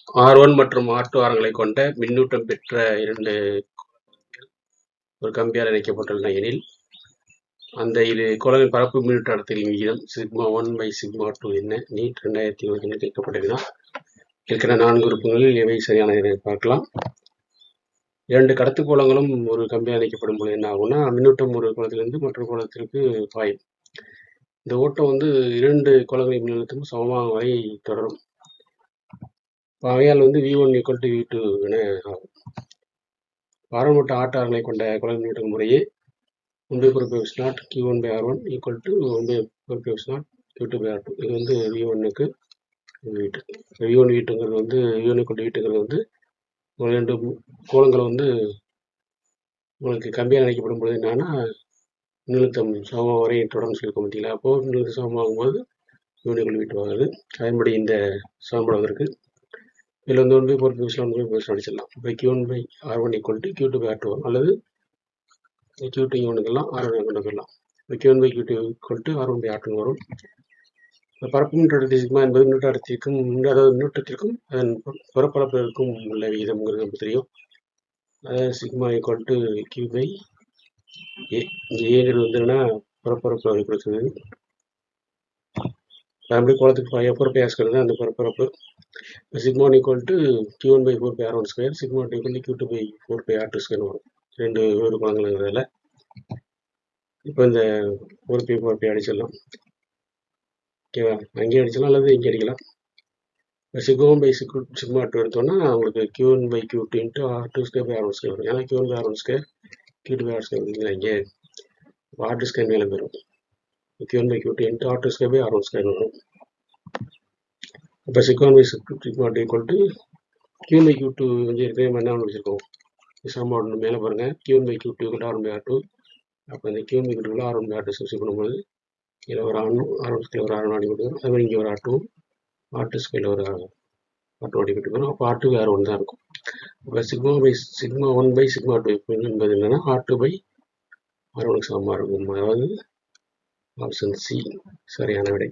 R1 மற்றும் R2 ஆரங்களை கொண்ட மின்னூட்டம் பெற்ற இரண்டு ஒரு கம்பியால் இணைக்கப்பட்டுள்ளன எனில் அந்த இரு கோளங்களின் பரப்பு மின்னூட்ட அடர்த்திகளின் விகிதம் σ1/σ2 என்ன? நீட் 2020 கேட்கப்பட்டதுன்னா இருக்கிற 4 உறுப்புகளில் எவை சரியான என பார்க்கலாம். இரண்டு கடத்து கோளங்களும் ஒரு கம்பியால் இணைக்கப்படும் போது என்ன ஆகும்னா, மின்னூட்டம் ஒரு கோளத்திலிருந்து மற்றொரு கோளத்திற்கு பாயும். இந்த ஓட்டம் வந்து இரண்டு கோளங்களின் மின்னழுத்தமும் சமமாக வரை தொடரும். ஆகையால் V1 = V2 என ஆகும். R1 மற்றும் R2 ஆரங்களை கொண்ட கோள மின்னூட்டங்கள் முறையே 1/4πε0 Q1/R1 = 1/4πε0 Q2/R2. இது V1க்கு V2. V1 V2ங்கிறது V1 = V2ங்கிறது இரண்டு கோளங்கள் உங்களுக்கு கம்பியால் இணைக்கப்படும் பொழுது என்னன்னா, மின்னழுத்தம் சமமாக வரை தொடர்ந்து சொல்லியிருக்க பார்த்தீங்களா? அப்போ மின்னழுத்தம் சமமாகும் போது V1 = V2 ஆகுது. அதன்படி இந்த சமன்பாடு இதில் 1/4πε0 அடிச்சிடலாம். இப்போ Q1/R1 = Q2/R2 வரும். அல்லது Q2 இங்கே கொண்டுக்கலாம், R1 கொண்டு போயிடலாம். Q1/Q2 = R1/R2 வரும். பரப்பு மின்னூட்ட அடர்த்தி சிக்மா என்பது மின்னூட்ட அடர்த்திக்கும் மின்னூட்டத்திற்கும் அதன் புறப்பரப்பிற்கும் உள்ள விகிதம்ங்கிறது நமக்கு தெரியும். அதாவது சிக்மா = Q/A. ஏங்கிறது என்னன்னா புறப்பரப்பு அதை கொடுக்குது. அப்படி கோளத்துக்கு 4πr² அந்த புறப்பரப்பு. σ1 = Q1/4πr1², σ2 = Q2/4πr2² வரும். ரெண்டு ஒரு கோளங்கள்ங்கிறதுல இப்போ இந்த 4π அடிச்சிடலாம். ஓகேவா? அங்கேயும் அடிச்சிடலாம் அல்லது இங்கே அடிக்கலாம். σ1/σ2 எடுத்தோம்னா உங்களுக்கு Q1/Q2 × R2²/R1² வரும். ஏன்னா Q1/R1², Q2/R2² இல்லைங்களா? இங்கே R2² மேலே போயிடும். Q1/Q2 × R2²/R1² வரும். இப்போ σ1/σ2 = Q1/Q2 ஏற்கனவே என்ன வச்சுருக்கோம்? சமன்பாடு மேலே பாருங்கள். Q1/Q2 = R1/R2. அப்போ இந்த Q1/Q2 R1/R2 சப்ஸ்டிட் பண்ணும்போது இதில் ஒரு R1² ஒரு R1 அடிப்பட்டு வரும். அது மாதிரி இங்கே ஒரு R2, R2² ஒரு R2 அடிப்பட்டு வரும். அப்போ R2/R1 தான் இருக்கும். இப்போ σ1/σ2 என்பது என்னன்னா R2/R1க்கு சமமாக இருக்கும். அதாவது ஆப்ஷன் சி சரியான விடை.